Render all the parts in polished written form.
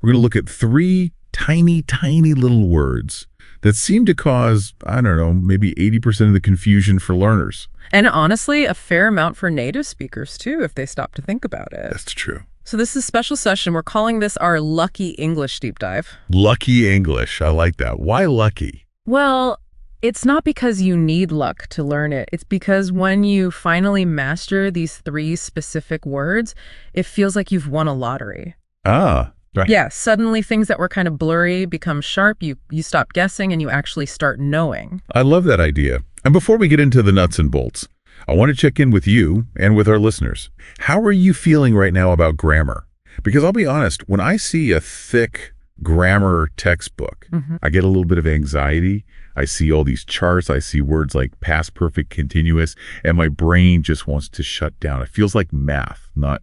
We're going to look at three tiny, tiny little words that seem to cause, I don't know, maybe 80% of the confusion for learners. And honestly, a fair amount for native speakers, too, if they stop to think about it. That's true. So this is a special session. We're calling this our Lucky English Deep Dive. Lucky English. I like that. Why lucky? Well, it's not because you need luck to learn it. It's because when you finally master these three specific words, it feels like you've won a lottery. Ah, right. Yeah, suddenly things that were kind of blurry become sharp. You stop guessing and you actually start knowing. I love that idea. And before we get into the nuts and bolts, I want to check in with you and with our listeners. How are you feeling right now about grammar? Because I'll be honest, when I see a thick grammar textbook, I get a little bit of anxiety. I see all these charts. I see words like past perfect continuous, and my brain just wants to shut down. It feels like math, not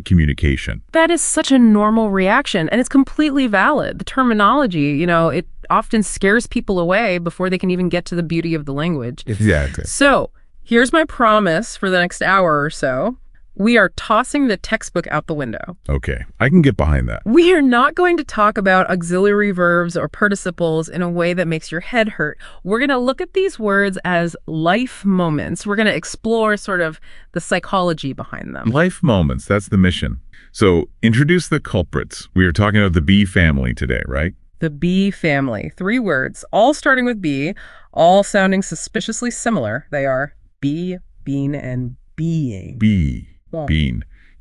communication. That is such a normal reaction, and it's completely valid. The terminology, it often scares people away before they can even get to the beauty of the language. Exactly. So here's my promise for the next hour or so. We are tossing the textbook out the window. Okay, I can get behind that. We are not going to talk about auxiliary verbs or participles in a way that makes your head hurt. We're going to look at these words as life moments. We're going to explore sort of the psychology behind them. Life moments, that's the mission. So introduce the culprits. We are talking about the B family today, right? The B family. 3 words, all starting with B, all sounding suspiciously similar. They are be, being, and being. Being.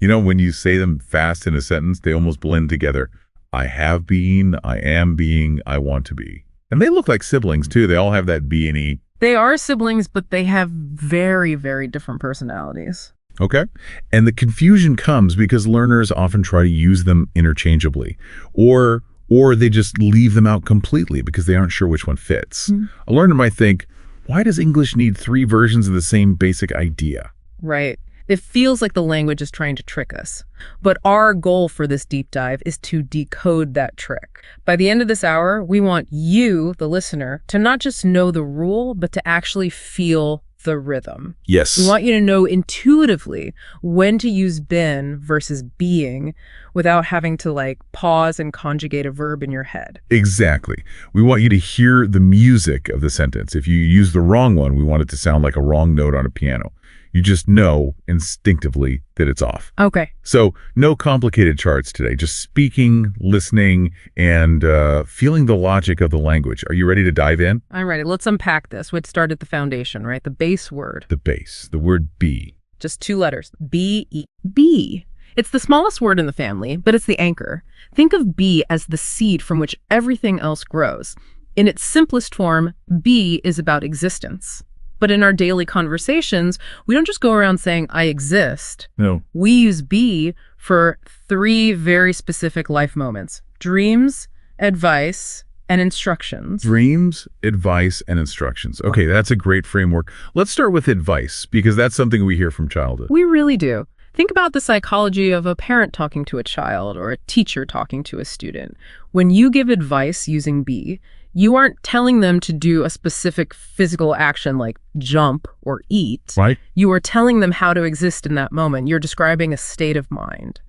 When you say them fast in a sentence, they almost blend together. I have been, I am being, I want to be. And they look like siblings, too. They all have that B and E. They are siblings, but they have very, very different personalities. Okay. And the confusion comes because learners often try to use them interchangeably, or they just leave them out completely because they aren't sure which one fits. A learner might think, why does English need 3 versions of the same basic idea? Right. It feels like the language is trying to trick us. But our goal for this deep dive is to decode that trick. By the end of this hour, we want you, the listener, to not just know the rule, but to actually feel the rhythm. Yes. We want you to know intuitively when to use been versus being without having to pause and conjugate a verb in your head. Exactly. We want you to hear the music of the sentence. If you use the wrong one, we want it to sound like a wrong note on a piano. You just know instinctively that it's off. Okay. So no complicated charts today, just speaking, listening, and feeling the logic of the language. Are you ready to dive in? I'm ready. Let's unpack this. We'd start at the foundation, right? The base word. The base, the word be. Just 2 letters. B-E. B. It's the smallest word in the family, but it's the anchor. Think of B as the seed from which everything else grows. In its simplest form, B is about existence. But in our daily conversations, we don't just go around saying, I exist. No. We use be for 3 very specific life moments: dreams, advice, and instructions. Dreams, advice, and instructions. Okay, that's a great framework. Let's start with advice, because that's something we hear from childhood. We really do. Think about the psychology of a parent talking to a child or a teacher talking to a student. When you give advice using be, you aren't telling them to do a specific physical action like jump or eat. Right. You are telling them how to exist in that moment. You're describing a state of mind.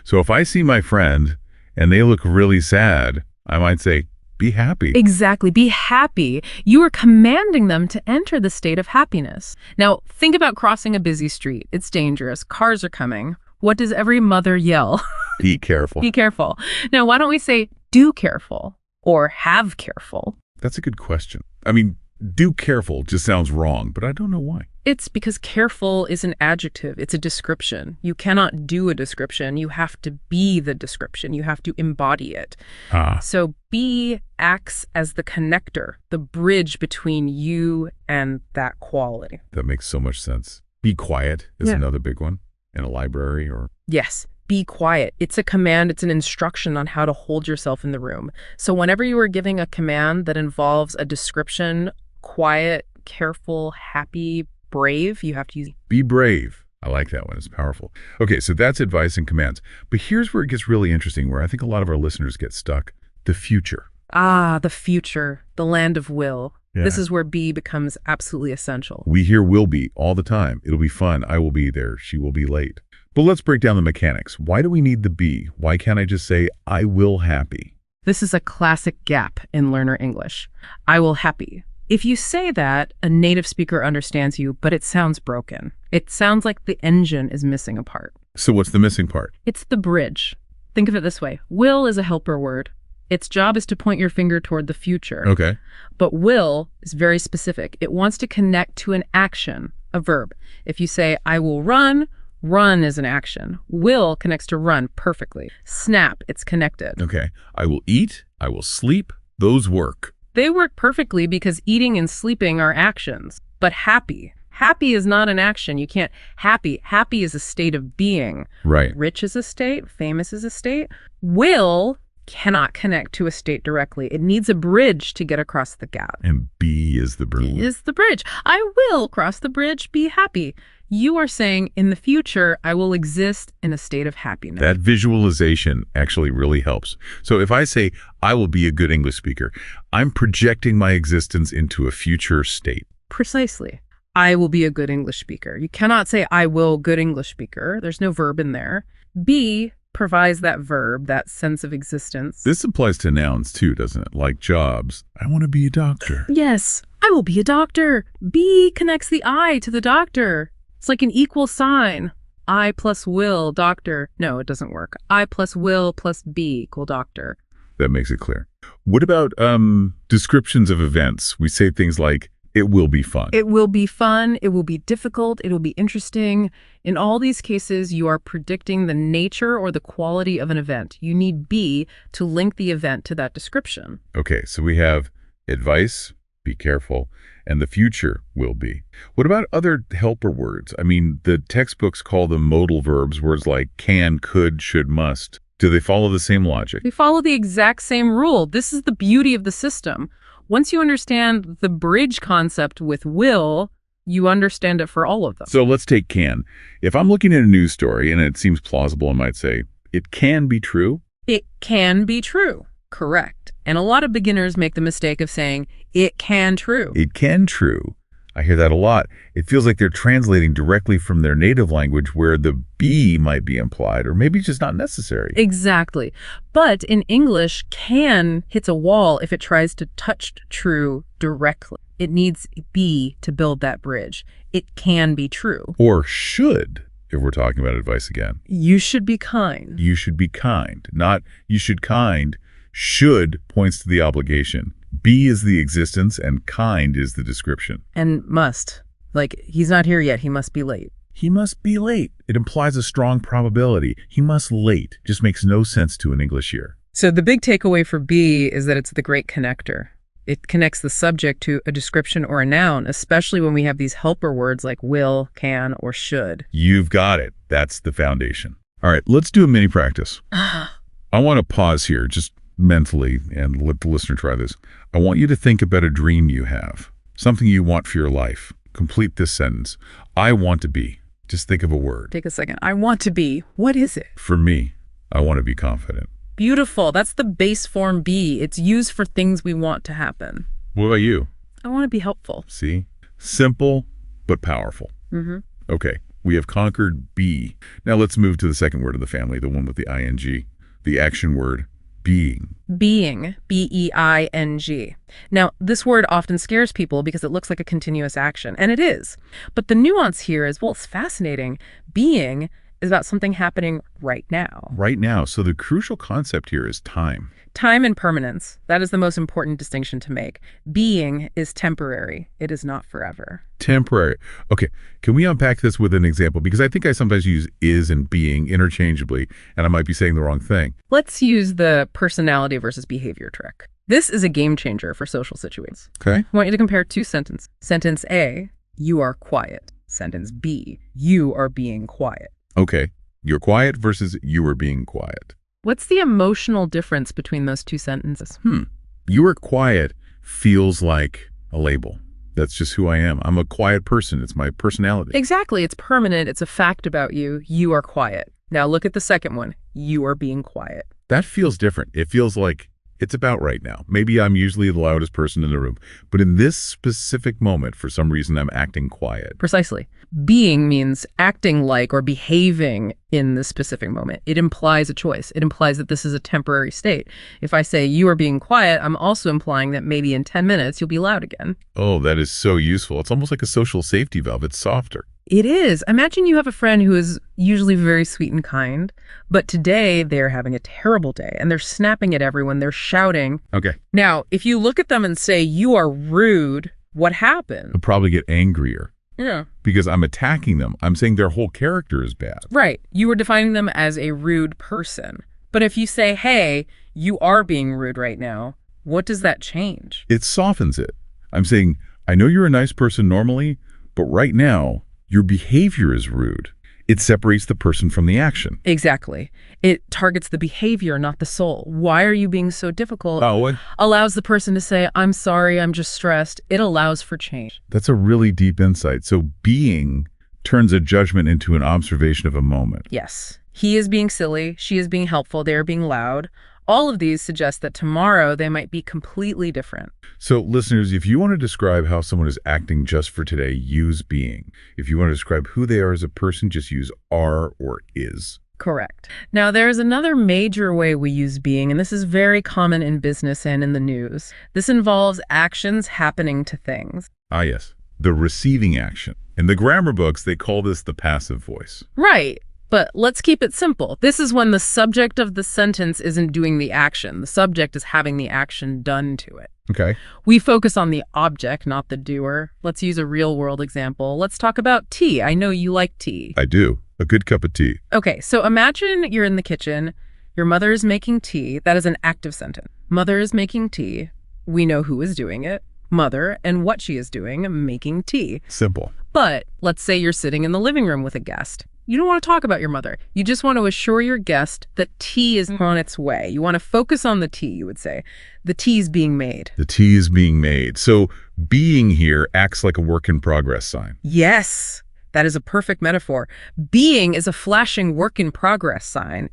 So if I see my friend and they look really sad, I might say, be happy. Exactly. Be happy. You are commanding them to enter the state of happiness. Now, think about crossing a busy street. It's dangerous. Cars are coming. What does every mother yell? Be careful. Be careful. Now, why don't we say, do careful or have careful? That's a good question. I mean, do careful just sounds wrong, but I don't know why. It's because careful is an adjective. It's a description. You cannot do a description. You have to be the description. You have to embody it. So be acts as the connector, the bridge between you and that quality. That makes so much sense. Be quiet is another big one in a library or... Yes. Be quiet. It's a command. It's an instruction on how to hold yourself in the room. So whenever you are giving a command that involves a description, quiet, careful, happy, brave, you have to use be brave. I like that one. It's powerful. Okay, so that's advice and commands. But here's where it gets really interesting, where I think a lot of our listeners get stuck. The future. The future, the land of will. Yeah. This is where be becomes absolutely essential. We hear will be all the time. It'll be fun. I will be there. She will be late. But let's break down the mechanics. Why do we need the be? Why can't I just say, I will happy? This is a classic gap in learner English. I will happy. If you say that, a native speaker understands you, but it sounds broken. It sounds like the engine is missing a part. So what's the missing part? It's the bridge. Think of it this way. Will is a helper word. Its job is to point your finger toward the future. Okay. But will is very specific. It wants to connect to an action, a verb. If you say, I will run, run is an action. Will connects to run perfectly. Snap, it's connected. Okay. I will eat. I will sleep. Those work. They work perfectly because eating and sleeping are actions. But happy is not an action. You can't happy. Happy is a state of being. Right. Rich is a state. Famous is a state. Will cannot connect to a state directly. It needs a bridge to get across the gap. And be is the bridge. Is the bridge. I will cross the bridge, be happy. You are saying, in the future, I will exist in a state of happiness. That visualization actually really helps. So if I say, I will be a good English speaker, I'm projecting my existence into a future state. Precisely. I will be a good English speaker. You cannot say, I will good English speaker. There's no verb in there. Be provides that verb, that sense of existence. This applies to nouns too, doesn't it? Like jobs. I want to be a doctor. Yes, I will be a doctor. Be connects the I to the doctor. It's like an equal sign. I plus will, doctor. No, it doesn't work. I plus will plus be equal doctor. That makes it clear. What about descriptions of events? We say things like, it will be fun. It will be fun. It will be difficult. It will be interesting. In all these cases, you are predicting the nature or the quality of an event. You need be to link the event to that description. Okay, so we have advice, be careful, and the future will be. What about other helper words? I mean, the textbooks call them modal verbs, words like can, could, should, must. Do they follow the same logic? They follow the exact same rule. This is the beauty of the system. Once you understand the bridge concept with will, you understand it for all of them. So let's take can. If I'm looking at a news story and it seems plausible, I might say, it can be true. It can be true. Correct. And a lot of beginners make the mistake of saying, it can true. It can true. I hear that a lot. It feels like they're translating directly from their native language where the be might be implied or maybe just not necessary. Exactly. But in English, can hits a wall if it tries to touch true directly. It needs be to build that bridge. It can be true. Or should, if we're talking about advice again. You should be kind. You should be kind. Not you should kind. Should points to the obligation. Be is the existence and kind is the description. And must. Like, he's not here yet. He must be late. He must be late. It implies a strong probability. He must late. Just makes no sense to an English ear. So the big takeaway for be is that it's the great connector. It connects the subject to a description or a noun, especially when we have these helper words like will, can, or should. You've got it. That's the foundation. All right, let's do a mini practice. I want to pause here just mentally and let the listener try this. I want you to think about a dream you have, something you want for your life. Complete this sentence. I want to be. Just think of a word. Take a second. I want to be. What is it? For me, I want to be confident. Beautiful. That's the base form be. It's used for things we want to happen. What about you? I want to be helpful. See? Simple, but powerful. Okay, we have conquered be. Now let's move to the second word of the family, the one with the ing, the action word, being. Being, B-E-I-N-G. Now, this word often scares people because it looks like a continuous action, and it is. But the nuance here is, well, it's fascinating. Being is about something happening right now. Right now. So the crucial concept here is time. Time and permanence. That is the most important distinction to make. Being is temporary. It is not forever. Temporary. Okay, can we unpack this with an example? Because I think I sometimes use is and being interchangeably, and I might be saying the wrong thing. Let's use the personality versus behavior trick. This is a game changer for social situations. Okay. I want you to compare two sentences. Sentence A, you are quiet. Sentence B, you are being quiet. Okay, you're quiet versus you are being quiet. What's the emotional difference between those two sentences? You are quiet feels like a label. That's just who I am. I'm a quiet person. It's my personality. Exactly. It's permanent. It's a fact about you. You are quiet. Now look at the second one. You are being quiet. That feels different. It feels like It's about right now. Maybe I'm usually the loudest person in the room, but in this specific moment, for some reason, I'm acting quiet. Precisely. Being means acting like or behaving in this specific moment. It implies a choice. It implies that this is a temporary state. If I say you are being quiet, I'm also implying that maybe in 10 minutes you'll be loud again. Oh, that is so useful. It's almost like a social safety valve. It's softer. It is. Imagine you have a friend who is usually very sweet and kind, but today they're having a terrible day and they're snapping at everyone. They're shouting. Okay. Now, if you look at them and say, you are rude, what happened? I'll probably get angrier Yeah. because I'm attacking them. I'm saying their whole character is bad. Right. You were defining them as a rude person. But if you say, hey, you are being rude right now, what does that change? It softens it. I'm saying, I know you're a nice person normally, but right now, your behavior is rude. It separates the person from the action. Exactly. It targets the behavior, not the soul. Why are you being so difficult? Oh, what? Allows the person to say, I'm sorry, I'm just stressed. It allows for change. That's a really deep insight. So being turns a judgment into an observation of a moment. Yes. He is being silly. She is being helpful. They are being loud. All of these suggest that tomorrow they might be completely different. So listeners, if you want to describe how someone is acting just for today, use being. If you want to describe who they are as a person, just use are or is. Correct. Now, there is another major way we use being, and this is very common in business and in the news. This involves actions happening to things. Ah, yes. The receiving action. In the grammar books, they call this the passive voice. Right. But let's keep it simple. This is when the subject of the sentence isn't doing the action. The subject is having the action done to it. Okay. We focus on the object, not the doer. Let's use a real-world example. Let's talk about tea. I know you like tea. I do. A good cup of tea. Okay, so imagine you're in the kitchen. Your mother is making tea. That is an active sentence. Mother is making tea. We know who is doing it. Mother, and what she is doing, making tea. Simple. But let's say you're sitting in the living room with a guest. You don't want to talk about your mother. You just want to assure your guest that tea is on its way. You want to focus on the tea, you would say. The tea is being made. The tea is being made. So being here acts like a work in progress sign. Yes, that is a perfect metaphor. Being is a flashing work in progress sign,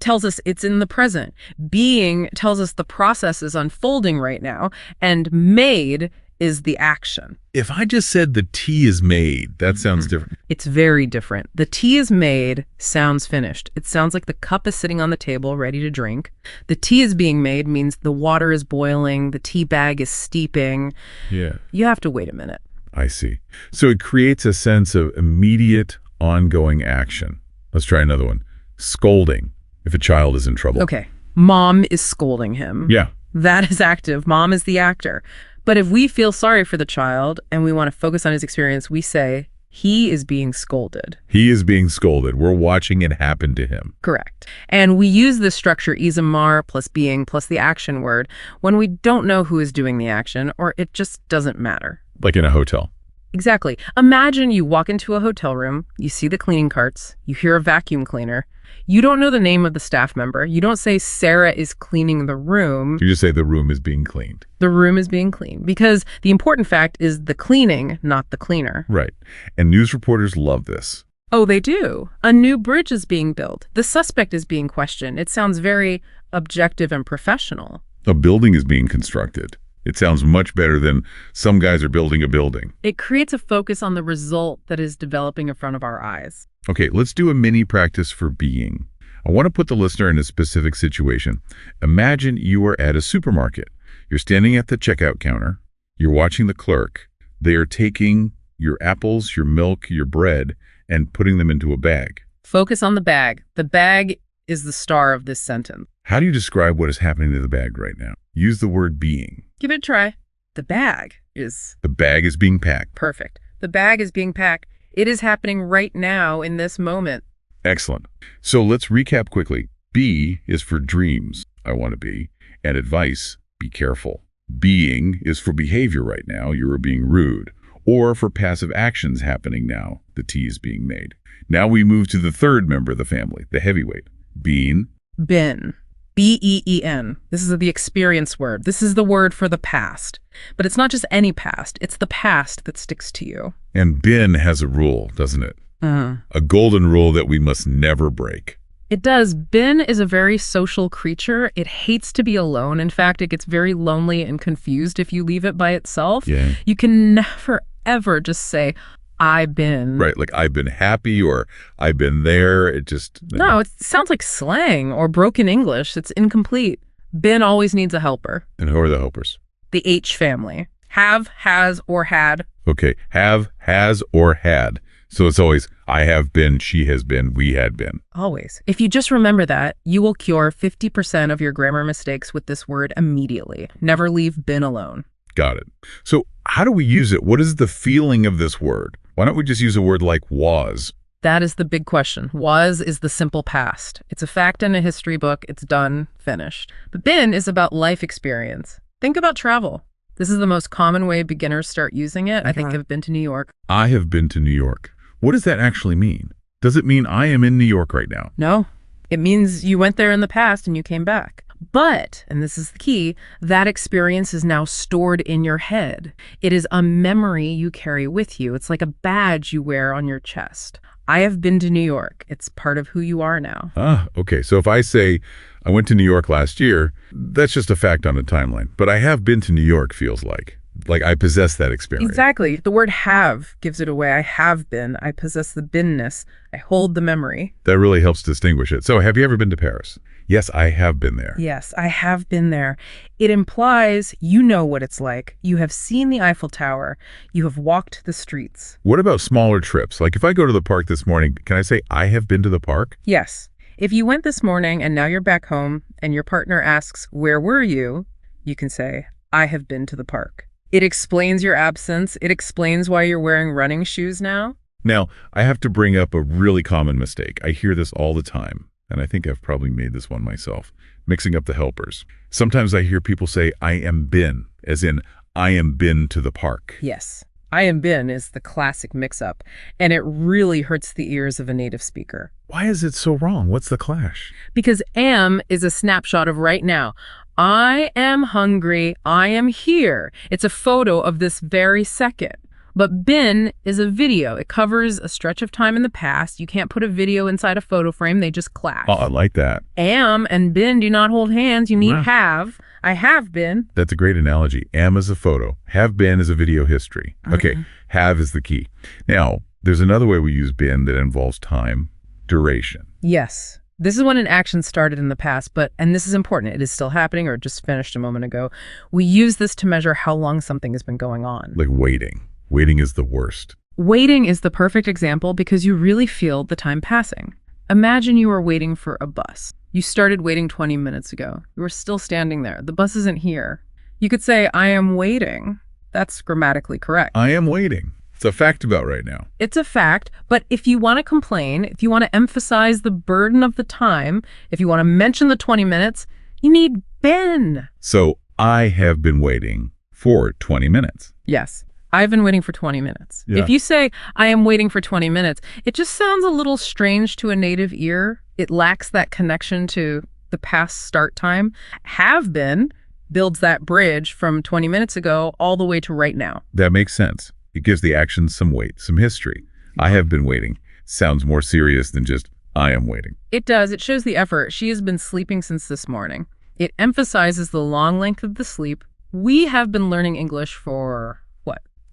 tells us it's in the present. Being tells us the process is unfolding right now, and made is the action. If I just said the tea is made, that sounds different. It's very different. The tea is made sounds finished. It sounds like the cup is sitting on the table ready to drink. The tea is being made means the water is boiling, the tea bag is steeping. Yeah. You have to wait a minute. I see. So it creates a sense of immediate, ongoing action. Let's try another one. Scolding, if a child is in trouble. Okay. Mom is scolding him. Yeah. That is active. Mom is the actor. But if we feel sorry for the child and we want to focus on his experience, we say, he is being scolded. He is being scolded. We're watching it happen to him. Correct. And we use this structure, isomar plus being plus the action word, when we don't know who is doing the action or it just doesn't matter. Like in a hotel. Exactly. Imagine you walk into a hotel room, you see the cleaning carts, you hear a vacuum cleaner. You don't know the name of the staff member. You don't say Sarah is cleaning the room. You just say the room is being cleaned. The room is being cleaned because the important fact is the cleaning, not the cleaner. Right. And news reporters love this. Oh, they do. A new bridge is being built. The suspect is being questioned. It sounds very objective and professional. A building is being constructed. It sounds much better than some guys are building a building. It creates a focus on the result that is developing in front of our eyes. Okay, let's do a mini practice for being. I want to put the listener in a specific situation. Imagine you are at a supermarket. You're standing at the checkout counter. You're watching the clerk. They are taking your apples, your milk, your bread, and putting them into a bag. Focus on the bag. The bag is the star of this sentence. How do you describe what is happening to the bag right now? Use the word being. Give it a try. The bag is... The bag is being packed. Perfect. The bag is being packed. It is happening right now in this moment. Excellent. So let's recap quickly. Be is for dreams, I want to be, and advice, be careful. Being is for behavior right now, you are being rude, or for passive actions happening now, the tea is being made. Now we move to the third member of the family, the heavyweight. Been. Been. B-E-E-N. This is the experience word. This is the word for the past. But it's not just any past. It's the past that sticks to you. And been has a rule, doesn't it? A golden rule that we must never break. It does. Been is a very social creature. It hates to be alone. In fact, it gets very lonely and confused if you leave it by itself. Yeah. You can never, ever just say, I've been. Right, like I've been happy or I've been there. It just... No, it sounds like slang or broken English. It's incomplete. Been always needs a helper. And who are the helpers? The H family. Have, has, or had. Okay, have, has, or had. So it's always, I have been, she has been, we had been. Always. If you just remember that, you will cure 50% of your grammar mistakes with this word immediately. Never leave been alone. Got it. So how do we use it? What is the feeling of this word? Why don't we just use a word like was? That is the big question. Was is the simple past. It's a fact in a history book. It's done, finished. But been is about life experience. Think about travel. This is the most common way beginners start using it. I think I've been to New York. I have been to New York. What does that actually mean? Does it mean I am in New York right now? No, it means you went there in the past and you came back. But, and this is the key, that experience is now stored in your head. It is a memory you carry with you. It's like a badge you wear on your chest. I have been to New York. It's part of who you are now. Ah, okay. So if I say I went to New York last year, that's just a fact on a timeline. But I have been to New York feels like I possess that experience. Exactly. The word have gives it away. I have been. I possess the been-ness. I hold the memory. That really helps distinguish it. So have you ever been to Paris? Yes, I have been there. Yes, I have been there. It implies you know what it's like. You have seen the Eiffel Tower. You have walked the streets. What about smaller trips? Like if I go to the park this morning, can I say I have been to the park? Yes. If you went this morning and now you're back home and your partner asks, where were you? You can say, I have been to the park. It explains your absence. It explains why you're wearing running shoes now. Now, I have to bring up a really common mistake. I hear this all the time, and I think I've probably made this one myself, mixing up the helpers. Sometimes I hear people say, I am been, as in, I am been to the park. Yes. I am been is the classic mix-up, and it really hurts the ears of a native speaker. Why is it so wrong? What's the clash? Because am is a snapshot of right now. I am hungry. I am here. It's a photo of this very second. But been is a video. It covers a stretch of time in the past. You can't put a video inside a photo frame. They just clash. Oh, I like that. Am and been do not hold hands. You need have. I have been. That's a great analogy. Am is a photo. Have been is a video history. Okay, have is the key. Now, there's another way we use been that involves time, duration. Yes. This is when an action started in the past, and this is important, it is still happening or just finished a moment ago. We use this to measure how long something has been going on. Like waiting. Waiting is the worst. Waiting is the perfect example because you really feel the time passing. Imagine you were waiting for a bus. You started waiting 20 minutes ago. You were still standing there. The bus isn't here. You could say, I am waiting. That's grammatically correct. I am waiting. It's a fact about right now. It's a fact, but if you want to complain, if you want to emphasize the burden of the time, if you want to mention the 20 minutes, you need been. So I have been waiting for 20 minutes. Yes. I've been waiting for 20 minutes. Yeah. If you say, I am waiting for 20 minutes, it just sounds a little strange to a native ear. It lacks that connection to the past start time. Have been builds that bridge from 20 minutes ago all the way to right now. That makes sense. It gives the action some weight, some history. I have been waiting. Sounds more serious than just, I am waiting. It does. It shows the effort. She has been sleeping since this morning. It emphasizes the long length of the sleep. We have been learning English for,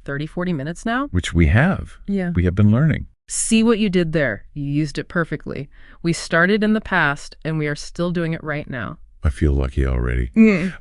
30, 40 minutes now? Which we have. Yeah. We have been learning. See what you did there. You used it perfectly. We started in the past, and we are still doing it right now. I feel lucky already.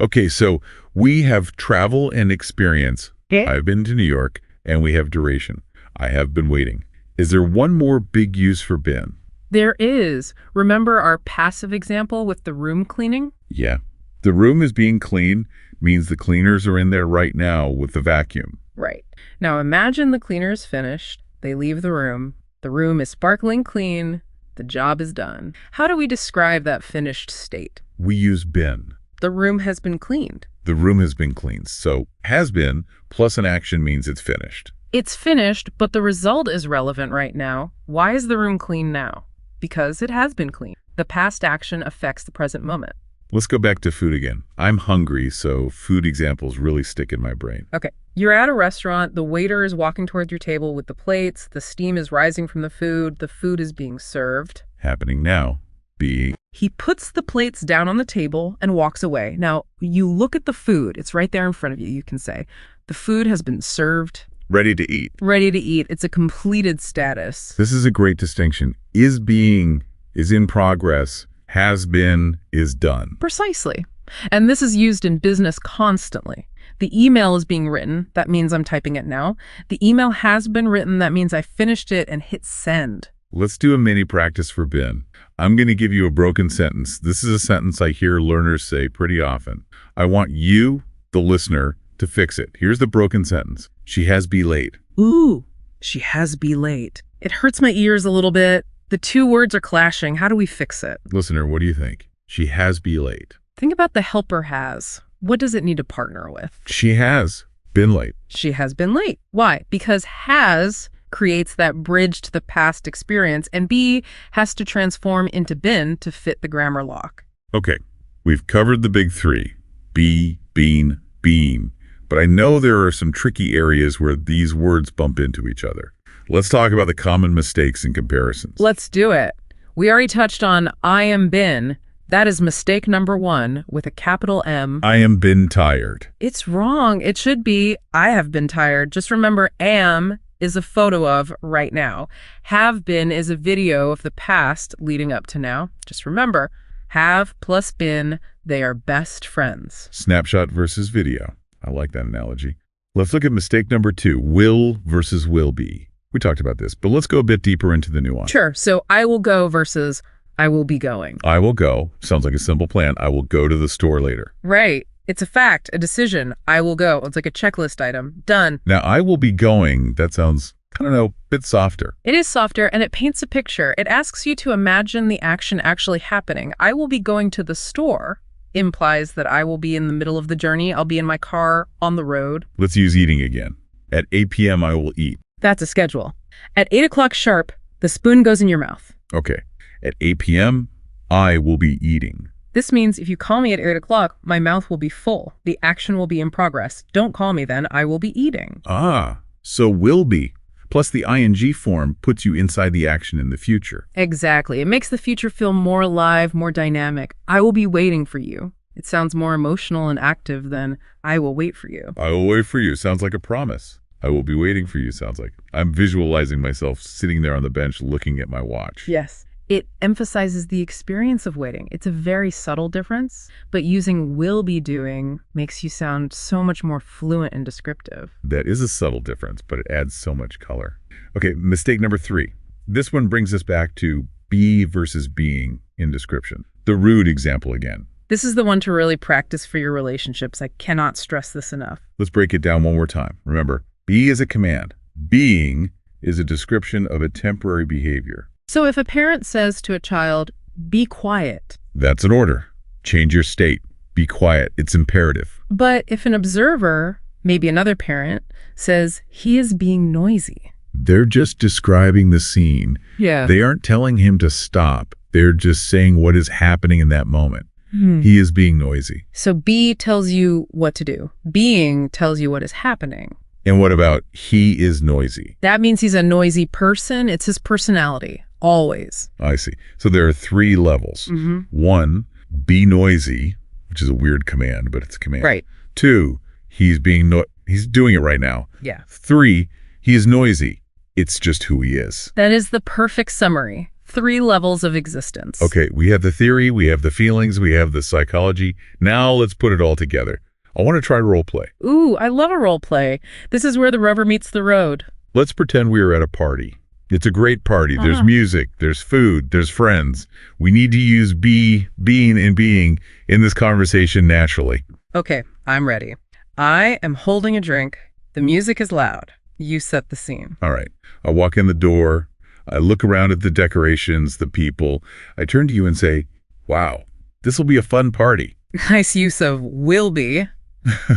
Okay, so we have travel and experience. I've been to New York, and we have duration. I have been waiting. Is there one more big use for been? There is. Remember our passive example with the room cleaning? Yeah. The room is being cleaned means the cleaners are in there right now with the vacuum. Right. Now imagine the cleaner is finished. They leave the room. The room is sparkling clean. The job is done. How do we describe that finished state? We use been. The room has been cleaned. The room has been cleaned. So has been plus an action means it's finished. It's finished, but the result is relevant right now. Why is the room clean now? Because it has been cleaned. The past action affects the present moment. Let's go back to food again. I'm hungry, so food examples really stick in my brain. Okay. You're at a restaurant. The waiter is walking towards your table with the plates. The steam is rising from the food. The food is being served. Happening now. Being. He puts the plates down on the table and walks away. Now, you look at the food. It's right there in front of you. You can say, the food has been served. Ready to eat. Ready to eat. It's a completed status. This is a great distinction. Is being, is in progress, has been, is done. Precisely. And this is used in business constantly. The email is being written. That means I'm typing it now. The email has been written. That means I finished it and hit send. Let's do a mini practice for Ben. I'm going to give you a broken sentence. This is a sentence I hear learners say pretty often. I want you, the listener, to fix it. Here's the broken sentence. She has be late. Ooh, she has be late. It hurts my ears a little bit. The two words are clashing. How do we fix it? Listener, what do you think? She has be late. Think about the helper has. What does it need to partner with? She has been late. She has been late. Why? Because has creates that bridge to the past experience, and be has to transform into been to fit the grammar lock. Okay, we've covered the big three. Be, been, being. But I know there are some tricky areas where these words bump into each other. Let's talk about the common mistakes and comparisons. Let's do it. We already touched on I am been. That is mistake number 1 with a capital M. I am been tired. It's wrong. It should be I have been tired. Just remember, am is a photo of right now. Have been is a video of the past leading up to now. Just remember, have plus been, they are best friends. Snapshot versus video. I like that analogy. Let's look at mistake number 2, will versus will be. We talked about this, but let's go a bit deeper into the nuance. Sure. So I will go versus I will be going. I will go. Sounds like a simple plan. I will go to the store later. Right. It's a fact, a decision. I will go. It's like a checklist item. Done. Now, I will be going. That sounds, I don't know, a bit softer. It is softer, and it paints a picture. It asks you to imagine the action actually happening. I will be going to the store implies that I will be in the middle of the journey. I'll be in my car on the road. Let's use eating again. At 8 p.m., I will eat. That's a schedule. At 8 o'clock sharp, the spoon goes in your mouth. Okay. At 8 p.m., I will be eating. This means if you call me at 8 o'clock, my mouth will be full. The action will be in progress. Don't call me then. I will be eating. Ah, so will be. Plus the ing form puts you inside the action in the future. Exactly. It makes the future feel more alive, more dynamic. I will be waiting for you. It sounds more emotional and active than I will wait for you. I will wait for you. Sounds like a promise. I will be waiting for you. Sounds like I'm visualizing myself sitting there on the bench looking at my watch. Yes. It emphasizes the experience of waiting. It's a very subtle difference, but using will be doing makes you sound so much more fluent and descriptive. That is a subtle difference, but it adds so much color. Okay, mistake number 3. This one brings us back to be versus being in description. The rude example again. This is the one to really practice for your relationships. I cannot stress this enough. Let's break it down one more time. Remember, be is a command. Being is a description of a temporary behavior. So if a parent says to a child, be quiet. That's an order. Change your state. Be quiet. It's imperative. But if an observer, maybe another parent, says he is being noisy. They're just describing the scene. Yeah. They aren't telling him to stop. They're just saying what is happening in that moment. He is being noisy. So be tells you what to do. Being tells you what is happening. And what about he is noisy? That means he's a noisy person. It's his personality. Always. I see. So there are 3 levels. 1, be noisy, which is a weird command, but it's a command. Right. 2, he's doing it right now. Yeah. 3, he is noisy. It's just who he is. That is the perfect summary. 3 levels of existence. Okay, we have the theory, we have the feelings, we have the psychology. Now let's put it all together. I want to try role play. Ooh, I love a role play. This is where the rubber meets the road. Let's pretend we are at a party. It's a great party. There's music, there's food, there's friends. We need to use be, being, and being in this conversation naturally. Okay, I'm ready. I am holding a drink. The music is loud. You set the scene. All right. I walk in the door. I look around at the decorations, the people. I turn to you and say, wow, this will be a fun party. Nice use of will be.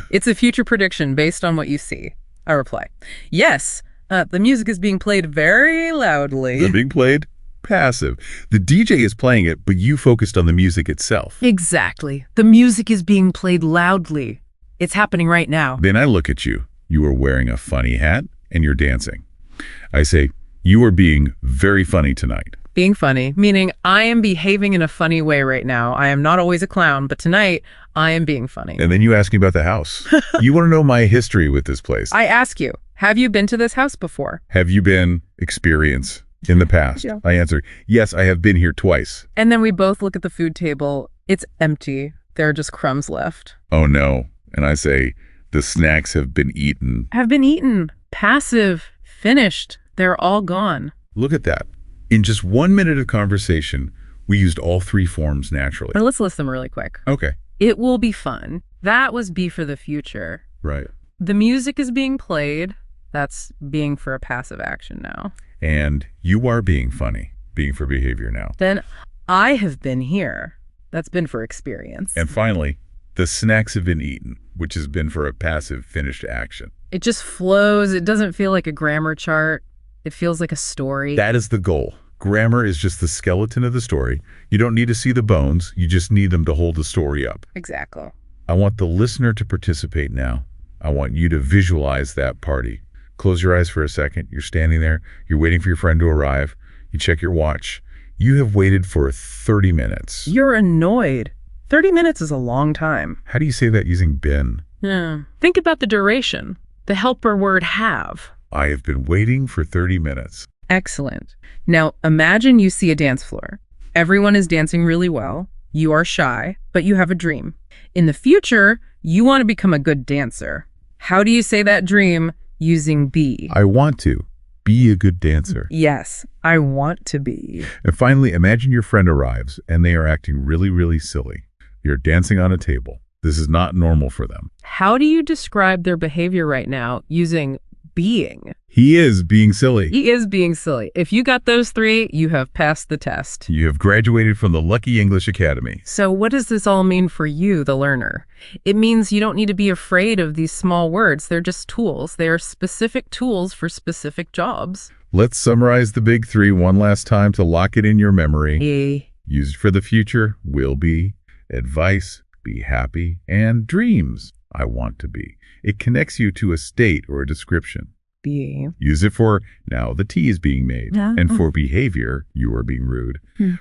It's a future prediction based on what you see. I reply, yes, the music is being played very loudly. Is it being played? Passive. The DJ is playing it, but you focused on the music itself. Exactly. The music is being played loudly. It's happening right now. Then I look at you. You are wearing a funny hat and you're dancing. I say, you are being very funny tonight. Being funny, meaning I am behaving in a funny way right now. I am not always a clown, but tonight I am being funny. And then you ask me about the house. You want to know my history with this place. I ask you, have you been to this house before? Have you been experience in the past? Yeah. I answer, yes, I have been here twice. And then we both look at the food table. It's empty. There are just crumbs left. Oh no. And I say, the snacks have been eaten. Have been eaten. Passive. Finished. They're all gone. Look at that. In just 1 minute of conversation, we used all three forms naturally. But let's list them really quick. Okay. It will be fun. That was be for the future. Right. The music is being played. That's being for a passive action now. And you are being funny, being for behavior now. Then I have been here. That's been for experience. And finally, the snacks have been eaten, which has been for a passive finished action. It just flows. It doesn't feel like a grammar chart. It feels like a story. That is the goal. Grammar is just the skeleton of the story. You don't need to see the bones. You just need them to hold the story up. Exactly. I want the listener to participate now. I want you to visualize that party. Close your eyes for a second. You're standing there. You're waiting for your friend to arrive. You check your watch. You have waited for 30 minutes. You're annoyed. 30 minutes is a long time. How do you say that using been? Yeah. Think about the duration. The helper word have. I have been waiting for 30 minutes. Excellent. Now imagine you see a dance floor. Everyone is dancing really well. You are shy, but you have a dream. In the future, you want to become a good dancer. How do you say that dream using be? I want to be a good dancer. Yes, I want to be. And finally, imagine your friend arrives and they are acting really, really silly. You're dancing on a table. This is not normal for them. How do you describe their behavior right now using being? He is being silly. He is being silly. If you got those three, you have passed the test. You have graduated from the Lucky English Academy. So what does this all mean for you, the learner? It means you don't need to be afraid of these small words. They're just tools. They are specific tools for specific jobs. Let's summarize the big three one last time to lock it in your memory. Used for the future, will be, advice, be happy, and dreams, I want to be. It connects you to a state or a description. Be. Use it for, now the tea is being made. And for behavior, you are being rude.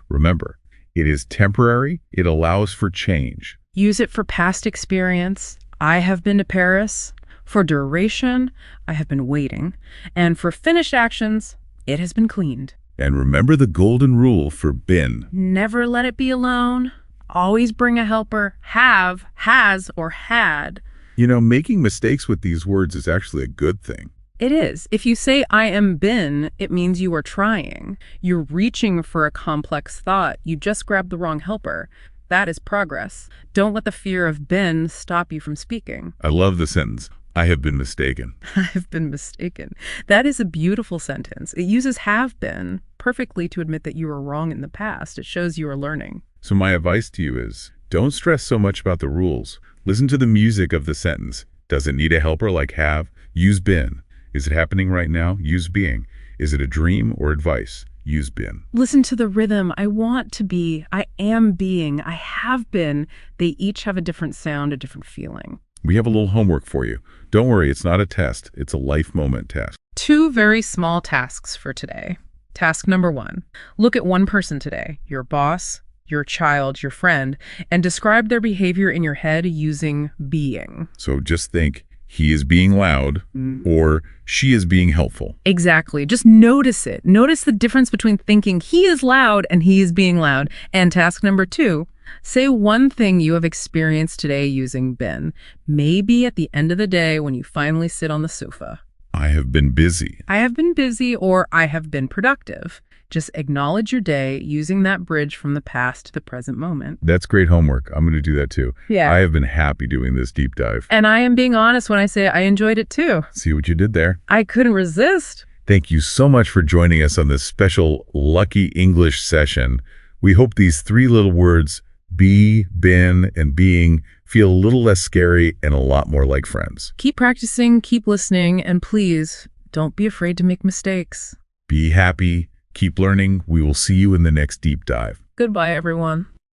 Remember, it is temporary. It allows for change. Use it for past experience. I have been to Paris. For duration, I have been waiting. And for finished actions, it has been cleaned. And remember the golden rule for been. Never let it be alone. Always bring a helper. Have, has, or had. You know, making mistakes with these words is actually a good thing. It is. If you say I am been, it means you are trying. You're reaching for a complex thought. You just grabbed the wrong helper. That is progress. Don't let the fear of been stop you from speaking. I love the sentence, I have been mistaken. I have been mistaken. That is a beautiful sentence. It uses have been perfectly to admit that you were wrong in the past. It shows you are learning. So my advice to you is, don't stress so much about the rules. Listen to the music of the sentence. Does it need a helper like have? Use been. Is it happening right now? Use being. Is it a dream or advice? Use been. Listen to the rhythm. I want to be. I am being. I have been. They each have a different sound, a different feeling. We have a little homework for you. Don't worry, it's not a test. It's a life moment test. 2 very small tasks for today. Task number 1. Look at one person today, your boss, your child, your friend, and describe their behavior in your head using being. So just think, he is being loud or she is being helpful. Exactly. Just notice it. Notice the difference between thinking he is loud and he is being loud. And task number 2, say one thing you have experienced today using been. Maybe at the end of the day when you finally sit on the sofa. I have been busy. I have been busy or I have been productive. Just acknowledge your day using that bridge from the past to the present moment. That's great homework. I'm going to do that too. Yeah. I have been happy doing this deep dive. And I am being honest when I say I enjoyed it too. See what you did there? I couldn't resist. Thank you so much for joining us on this special Lucky English session. We hope these 3 little words, be, been, and being, feel a little less scary and a lot more like friends. Keep practicing, keep listening, and please don't be afraid to make mistakes. Be happy. Keep learning. We will see you in the next deep dive. Goodbye, everyone.